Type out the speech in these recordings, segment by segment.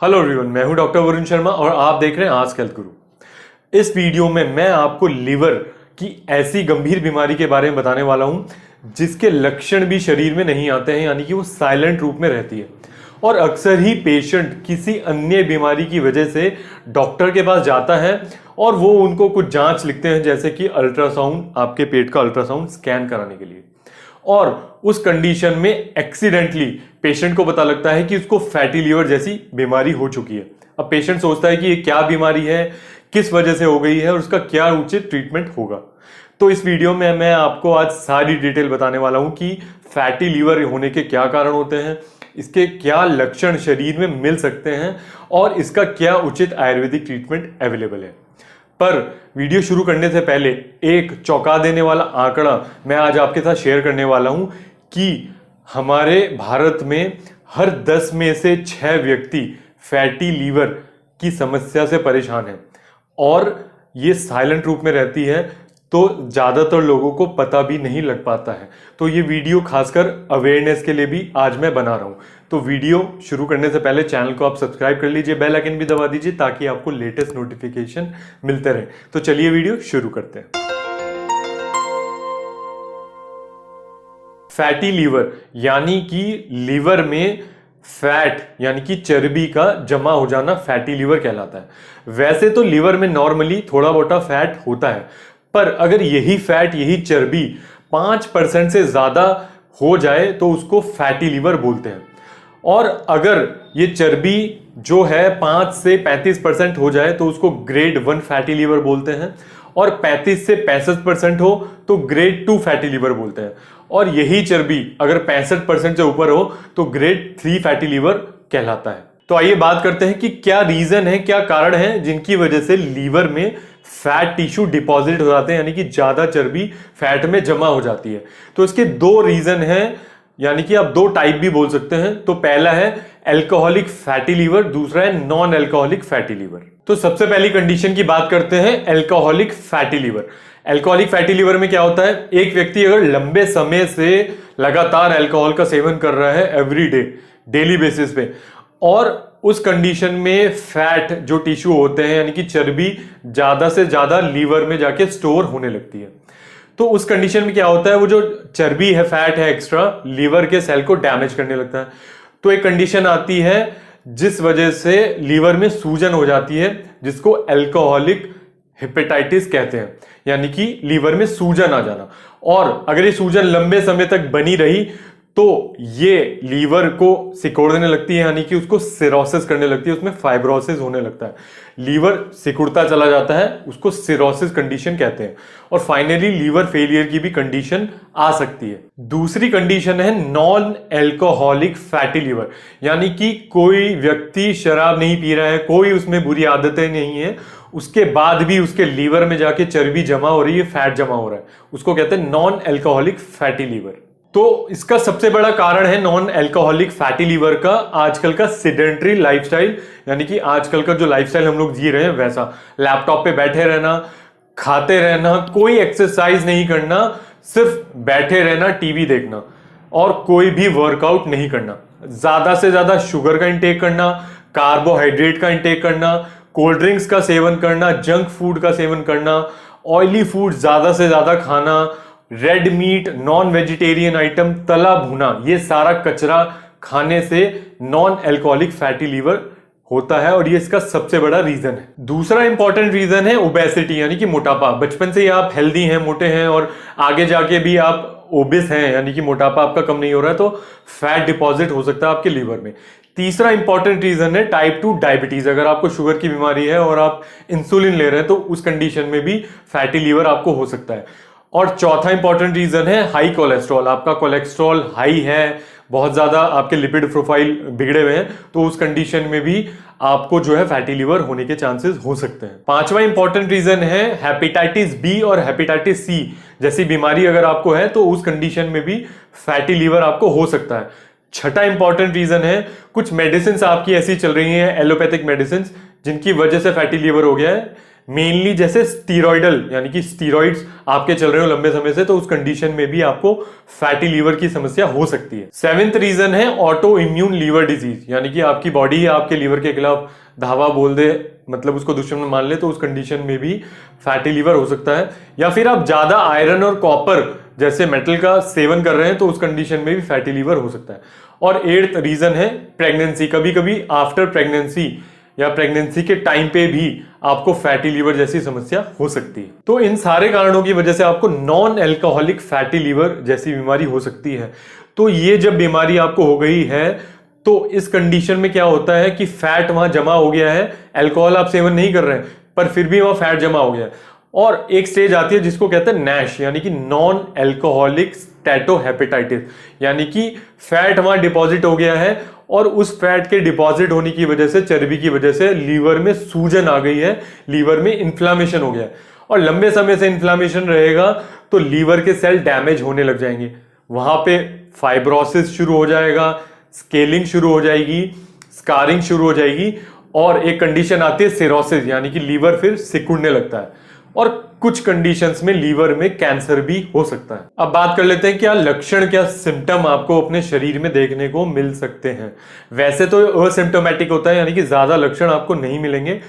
Hello everyone, मैं हूं doctor Varun Sharma और आप देख रहे हैं आज हेल्थ गुरु। इस वीडियो में मैं आपको लीवर की ऐसी गंभीर बीमारी के बारे में बताने वाला हूं जिसके लक्षण भी शरीर में नहीं आते हैं, यानी कि वो साइलेंट रूप में रहती है। और अक्सर ही पेशेंट किसी अन्य बीमारी की वजह से डॉक्टर के पास जाता है और वो उनको कुछ जांच लिखते हैं, जैसे कि अल्ट्रासाउंड, आपके पेट का अल्ट्रासाउंड स्कैन कराने के लिए। और उस कंडीशन में एक्सीडेंटली पेशेंट को पता लगता है कि उसको फैटी लीवर जैसी बीमारी हो चुकी है। अब पेशेंट सोचता है कि ये क्या बीमारी है, किस वजह से हो गई है और उसका क्या उचित ट्रीटमेंट होगा। तो इस वीडियो में मैं आपको आज सारी डिटेल बताने वाला हूं कि फैटी लीवर होने के क्या कारण होते हैं, इसके क्या लक्षण शरीर में मिल सकते हैं और इसका क्या उचित आयुर्वेदिक ट्रीटमेंट अवेलेबल है। पर वीडियो शुरू करने से पहले एक चौंका देने वाला आंकड़ा मैं आज आपके साथ शेयर करने वाला हूं कि हमारे भारत में हर 10 में से 6 व्यक्ति फैटी लीवर की समस्या से परेशान हैं और ये साइलेंट रूप में रहती है, तो ज्यादातर लोगों को पता भी नहीं लग पाता है। तो ये वीडियो खासकर अवेयरनेस के लिए भी आज मैं बना रहा हूं। तो वीडियो शुरू करने से पहले चैनल को आप सब्सक्राइब कर लीजिए, बेल आइकन भी दबा दीजिए ताकि आपको लेटेस्ट नोटिफिकेशन मिलते रहे। तो चलिए वीडियो शुरू करते हैं। फैटी लीवर यानी कि लीवर में फैट यानी कि चर्बी का जमा हो जाना फैटी लीवर कहलाता है। वैसे तो लीवर में नॉर्मली थोड़ा मोटा फैट होता है, पर अगर यही फैट, यही चर्बी 5% से ज्यादा हो जाए तो उसको फैटी लीवर बोलते हैं। और अगर ये चर्बी जो है 5 से 35% हो जाए तो उसको ग्रेड 1 फैटी लीवर बोलते हैं, और 35 से 65% हो तो ग्रेड 2 फैटी लीवर बोलते हैं। और यही चर्बी अगर 65% से ऊपर हो तो ग्रेड 3 फैटी लीवर कहलाता है। तो आइए बात करते हैं कि क्या रीजन है, क्या कारण है जिनकी वजह से लीवर में फैट टिश्यू डिपॉजिट हो जाते हैं, यानी कि ज्यादा चर्बी फैट में जमा हो जाती है। तो इसके दो रीजन हैं, यानी कि आप दो टाइप भी बोल सकते हैं। तो पहला है अल्कोहलिक फैटी लीवर, दूसरा है नॉन अल्कोहलिक फैटी लीवर। तो सबसे पहली कंडीशन की बात करते हैं alcoholic fatty liver. Alcoholic fatty liver में क्या होता है, एक व्यक्ति अगर लंबे समय से लगातार अल्कोहल का सेवन कर रहा है एवरी डे, डेली बेसिस पे, और उस कंडीशन में फैट जो टिश्यू होते हैं यानी कि चर्बी ज्यादा से ज्यादा लीवर में जाके स्टोर होने लगती है। तो उस कंडीशन में क्या होता है, वो जो चर्बी है, फैट है एक्स्ट्रा, लीवर के सेल को डैमेज करने लगता है। तो एक कंडीशन आती है जिस वजह से लीवर में सूजन हो जाती है, जिसको अल्कोहलिक हेपेटाइटिस कहते हैं, यानी कि लीवर में सूजन आ जाना। और अगर ये सूजन लंबे समय तक बनी रही तो ये लीवर को सिकोड़ देने लगती है, यानी कि उसको सिरोसिस करने लगती है, उसमें फाइब्रोसिस होने लगता है। लीवर सिकुड़ता चला जाता है, उसको सिरोसिस कंडीशन कहते हैं। और फाइनली लीवर फेलियर की भी कंडीशन आ सकती है। दूसरी कंडीशन है नॉन अल्कोहलिक फैटी लीवर, यानी कि कोई व्यक्ति शराब नहीं पी रहा है, कोई उसमें बुरी आदतें नहीं है, उसके बाद भी उसके लीवर में जाके चर्बी जमा हो रही है, फैट जमा हो रहा है, उसको कहते हैं नॉन अल्कोहलिक फैटी लीवर। तो इसका सबसे बड़ा कारण है नॉन अल्कोहलिक फैटी लीवर का आजकल का सिडेंटरी लाइफस्टाइल, यानी कि आजकल का जो लाइफस्टाइल हम लोग जी रहे हैं वैसा। लैपटॉप पे बैठे रहना, खाते रहना, कोई एक्सरसाइज नहीं करना, सिर्फ बैठे रहना, टीवी देखना और कोई भी वर्कआउट नहीं करना, ज्यादा से ज्यादा शुगर का इंटेक करना, कार्बोहाइड्रेट का इंटेक करना, कोल्ड ड्रिंक्स का सेवन करना, जंक फूड का सेवन करना, ऑयली फूड ज्यादा से ज्यादा खाना, red meat, non vegetarian item, तला भुना, ये सारा कचरा खाने से नॉन अल्कोहलिक फैटी लीवर होता है और ये इसका सबसे बड़ा रीजन है। दूसरा इंपॉर्टेंट रीजन है ओबेसिटी, यानी कि मोटापा। बचपन से ही आप हेल्दी हैं, मोटे हैं और आगे जाके भी आप ओबिस हैं, यानी कि मोटापा आपका कम नहीं हो रहा है, तो फैट डिपॉजिट हो सकता है आपके लीवर में। तीसरा इंपॉर्टेंट रीजन है टाइप 2 डायबिटीज। अगर आपको शुगर की बीमारी है और आप इंसुलिन ले रहे हैं तो उस कंडीशन में भी फैटी लीवर आपको हो सकता है। और चौथा इंपॉर्टेंट रीजन है हाई कोलेस्ट्रॉल। आपका कोलेस्ट्रॉल हाई है, बहुत ज्यादा आपके लिपिड प्रोफाइल बिगड़े हुए हैं, तो उस कंडीशन में भी आपको जो है फैटी लीवर होने के चांसेस हो सकते हैं। पांचवा इंपॉर्टेंट रीजन है हेपेटाइटिस बी और हेपेटाइटिस सी जैसी बीमारी अगर आपको है तो उस कंडीशन में भी फैटी लीवर आपको हो सकता है। छठा इंपॉर्टेंट रीजन है कुछ मेडिसिन आपकी ऐसी चल रही हैं, एलोपैथिक मेडिसिन, जिनकी वजह से फैटी लीवर हो गया है, मेनली जैसे स्टीरॉइडल यानी कि स्टीरॉइड्स आपके चल रहे हो लंबे समय से, तो उस कंडीशन में भी आपको फैटी लीवर की समस्या हो सकती है। सेवेंथ रीजन है ऑटो इम्यून लीवर डिजीज, यानी कि आपकी बॉडी आपके लीवर के खिलाफ धावा बोल दे, मतलब उसको दुश्मन मान ले, तो उस कंडीशन में भी फैटी लीवर हो सकता है। या फिर आप ज्यादा आयरन और कॉपर जैसे मेटल का सेवन कर रहे हैं, तो उस कंडीशन में भी फैटी लीवर हो सकता है। और एट्थ रीजन है प्रेगनेंसी। कभी कभी आफ्टर प्रेगनेंसी या प्रेगनेंसी के टाइम पे भी आपको फैटी लीवर जैसी समस्या हो सकती है। तो इन सारे कारणों की वजह से आपको नॉन एल्कोहलिक फैटी लीवर जैसी बीमारी हो सकती है। तो ये जब बीमारी आपको हो गई है, तो इस कंडीशन में क्या होता है कि फैट वहां जमा हो गया है, अल्कोहल आप सेवन नहीं कर रहे हैं पर फिर भी वहां फैट जमा हो गया है, और एक स्टेज आती है जिसको कहते हैं नैश, यानी कि नॉन एल्कोहलिक स्टेटोहेपेटाइटिस, यानी कि फैट वहां डिपॉजिट हो गया है और उस फैट के डिपॉजिट होने की वजह से, चर्बी की वजह से लीवर में सूजन आ गई है, लीवर में इन्फ्लामेशन हो गया है, और लंबे समय से इन्फ्लामेशन रहेगा तो लीवर के सेल डैमेज होने लग जाएंगे, वहां पे फाइब्रोसिस शुरू हो जाएगा, स्केलिंग शुरू हो जाएगी, स्कारिंग शुरू हो जाएगी, और एक कंडीशन आती है सिरोसिस, यानी कि लीवर फिर सिकुड़ने लगता है, और कुछ कंडीशंस में लीवर में कैंसर भी हो सकता है। अब बात कर लेते हैं क्या लक्षण, क्या सिम्टम आपको अपने शरीर में देखने को मिल सकते हैं। वैसे तो असिम्टोमेटिक होता है, यानी कि ज्यादा लक्षण आपको नहीं मिलेंगे,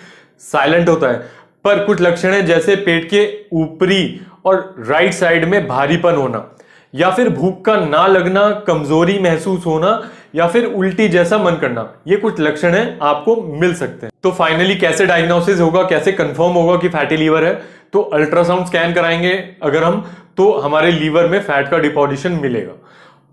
साइलेंट होता है, पर कुछ लक्षण है जैसे पेट के ऊपरी और राइट साइड में भारीपन होना, या फिर भूख का ना लगना, कमजोरी महसूस होना, या फिर उल्टी जैसा मन करना, ये कुछ लक्षण है आपको मिल सकते हैं। तो फाइनली कैसे डायग्नोसिस होगा, कैसे कंफर्म होगा कि फैटी लीवर है, तो अल्ट्रासाउंड स्कैन कराएंगे अगर हम, तो हमारे लीवर में फैट का डिपोजिशन मिलेगा।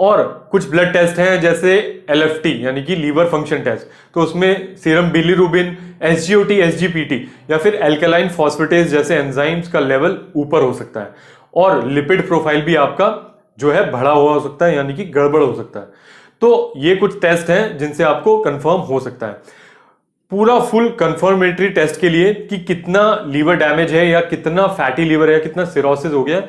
और कुछ ब्लड टेस्ट हैं जैसे LFT यानी कि लीवर फंक्शन टेस्ट, तो उसमें सीरम बिलीरुबिन, SGOT, SGPT या फिर एल्कलाइन फॉस्फेटेज जैसे एंजाइम्स का लेवल ऊपर हो सकता है, और लिपिड प्रोफाइल भी आपका जो है बढ़ा हुआ हो सकता है, यानी कि गड़बड़ हो सकता है। तो ये कुछ टेस्ट हैं जिनसे आपको कंफर्म हो सकता है। पूरा फुल कंफर्मेटरी टेस्ट के लिए कि कितना लीवर डैमेज है या कितना फैटी लीवर है, कितना सिरोसिस हो गया,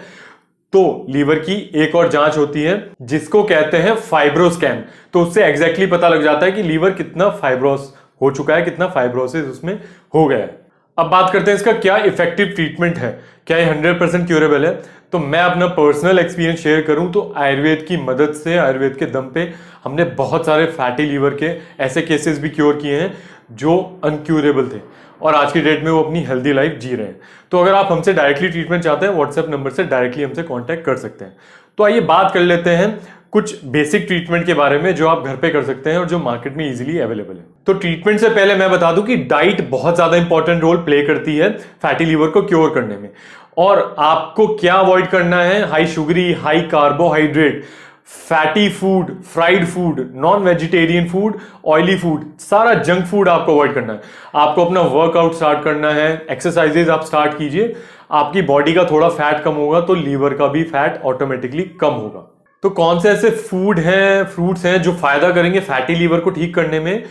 तो लीवर की एक और जांच होती है जिसको कहते हैं फाइब्रोस्कैन। तो उससे एग्जैक्टली पता लग जाता है कि लीवर कितना फाइब्रोस हो चुका है, कितना फाइब्रोसिस उसमें हो गया है। अब बात करते हैं इसका क्या इफेक्टिव ट्रीटमेंट है, क्या ये 100% क्यूरेबल है। तो मैं अपना पर्सनल एक्सपीरियंस शेयर करूं तो आयुर्वेद की मदद से, आयुर्वेद के दम पे हमने बहुत सारे फैटी लीवर के ऐसे केसेस भी क्योर किए हैं जो अनक्यूरेबल थे, और आज की डेट में वो अपनी हेल्दी लाइफ जी रहे हैं। तो अगर आप हमसे डायरेक्टली ट्रीटमेंट चाहते हैं, व्हाट्सएप नंबर से डायरेक्टली हमसे कांटेक्ट कर सकते हैं। तो आइए बात कर लेते हैं कुछ बेसिक ट्रीटमेंट के बारे में जो आप घर पे कर सकते हैं और जो मार्केट में इजीली अवेलेबल है। तो ट्रीटमेंट से पहले मैं बता दूं कि डाइट बहुत ज्यादा इंपॉर्टेंट रोल प्ले करती है फैटी लीवर को क्योर करने में। और आपको क्या अवॉइड करना है, high sugary, high carbohydrate, fatty food, fried food, non vegetarian food, oily food, सारा जंक फूड आपको अवॉइड करना है। आपको अपना वर्कआउट स्टार्ट करना है, एक्सरसाइजेज आप स्टार्ट कीजिए, आपकी बॉडी का थोड़ा फैट कम होगा तो लीवर का भी फैट ऑटोमेटिकली कम होगा। तो कौन से ऐसे फूड हैं, फ्रूट्स हैं जो फायदा करेंगे फैटी लीवर को ठीक करने में,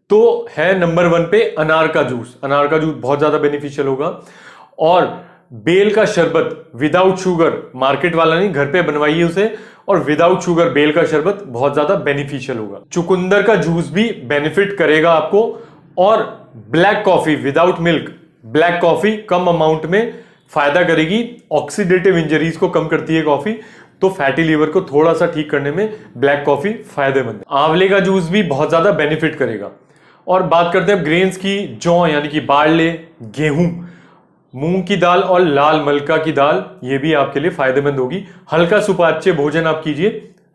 तो है नंबर 1 पे अनार का जूस। अनार का जूस बहुत ज्यादा बेनिफिशियल होगा। और बेल का शरबत विदाउट शुगर, मार्केट वाला नहीं, घर पे बनवाइए उसे, और विदाउट शुगर बेल का शरबत बहुत ज्यादा बेनिफिशियल होगा। चुकंदर का जूस भी बेनिफिट करेगा आपको। और black coffee without milk, black coffee कम अमाउंट में फायदा करेगी, ऑक्सीडेटिव इंजरीज को कम करती है कॉफी, तो फैटी लीवर को थोड़ा सा ठीक करने में ब्लैक कॉफी फायदेमंद है। आंवले का जूस भी बहुत ज्यादा बेनिफिट करेगा। और बात करते हैं ग्रेन्स की, जौ यानी कि बारले, गेहूं, मूंग की दाल और लाल मलका की दाल, ये भी आपके लिए फायदेमंद होगी। हल्का सुपाच्य भोजन आप कीजिए,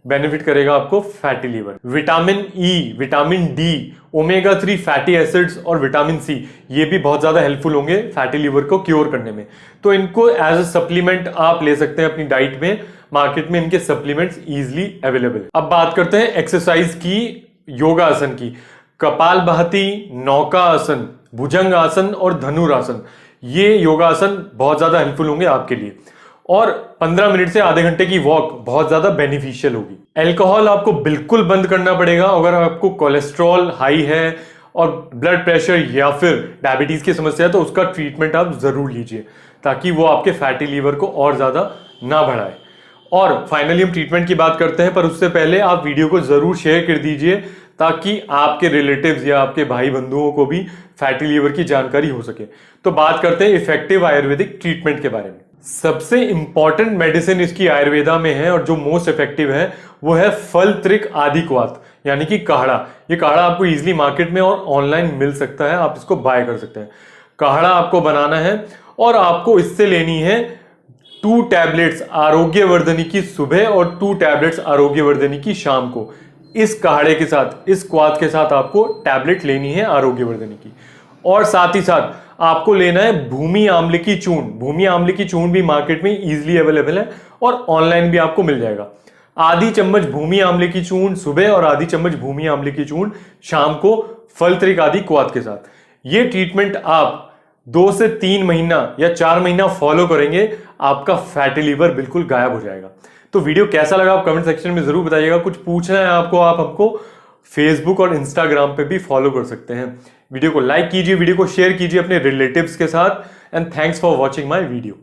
बेनिफिट करेगा आपको fatty liver. Vitamin E, vitamin D, omega 3 fatty acids और विटामिन सी, ये भी बहुत ज्यादा हेल्पफुल होंगे फैटी लीवर को क्योर करने में। तो इनको एज अ सप्लीमेंट आप ले सकते हैं अपनी डाइट में, मार्केट में इनके सप्लीमेंट्स इजीली अवेलेबल। अब बात करते हैं एक्सरसाइज की, योगासन की। कपालभाति, नौका आसन, भुजंग आसन और धनुरासन, ये योगासन बहुत ज्यादा हेल्पफुल होंगे आपके लिए। और 15 मिनट से आधे घंटे की वॉक बहुत ज्यादा बेनिफिशियल होगी। अल्कोहल आपको बिल्कुल बंद करना पड़ेगा। अगर आपको कोलेस्ट्रॉल हाई है और ब्लड प्रेशर या फिर डायबिटीज की समस्या है तो उसका ट्रीटमेंट आप जरूर लीजिए, ताकि वो आपके फैटी लीवर को और ज्यादा ना बढ़ाए। और फाइनली हम ट्रीटमेंट की बात करते हैं, पर उससे पहले आप वीडियो को जरूर शेयर कर दीजिए ताकि आपके रिलेटिव्स या आपके भाई बंधुओं को भी फैटी लीवर की जानकारी हो सके। तो बात करते हैं इफेक्टिव आयुर्वेदिक ट्रीटमेंट के बारे में। सबसे इंपॉर्टेंट मेडिसिन इसकी आयुर्वेदा में है और जो मोस्ट इफेक्टिव है वो है फल त्रिक आदिक्वात, यानी कि काढ़ा। ये काढ़ा आपको इजीली मार्केट में और ऑनलाइन मिल सकता है, आप इसको बाय कर सकते हैं। काढ़ा आपको बनाना है और आपको इससे लेनी है 2 टैबलेट्स आरोग्यवर्धनी की सुबह और 2 टैबलेट्स आरोग्यवर्धनी की शाम को। इस काढ़े के साथ, इस क्वाथ के साथ आपको टैबलेट लेनी है आरोग्यवर्धनी की। और साथ ही साथ आपको लेना है भूमि आंवले की चूर्ण। भूमि आंवले की चूर्ण भी मार्केट में इजीली अवेलेबल है और ऑनलाइन भी आपको मिल जाएगा। आधी चम्मच भूमि आंवले की चूर्ण सुबह और आधी चम्मच भूमि आंवले की चूर्ण शाम को फल त्रिक आदि क्वाथ के साथ। ये ट्रीटमेंट आप 2 से 3 महीना या 4 महीना फॉलो करेंगे, आपका फैटी लीवर बिल्कुल गायब हो जाएगा। तो वीडियो कैसा लगा आप कमेंट सेक्शन में जरूर बताइएगा। कुछ पूछना है आपको, आप हमको फेसबुक और इंस्टाग्राम पे भी फॉलो कर सकते हैं। वीडियो को लाइक कीजिए, वीडियो को शेयर कीजिए अपने रिलेटिव्स के साथ। And thanks for watching my video.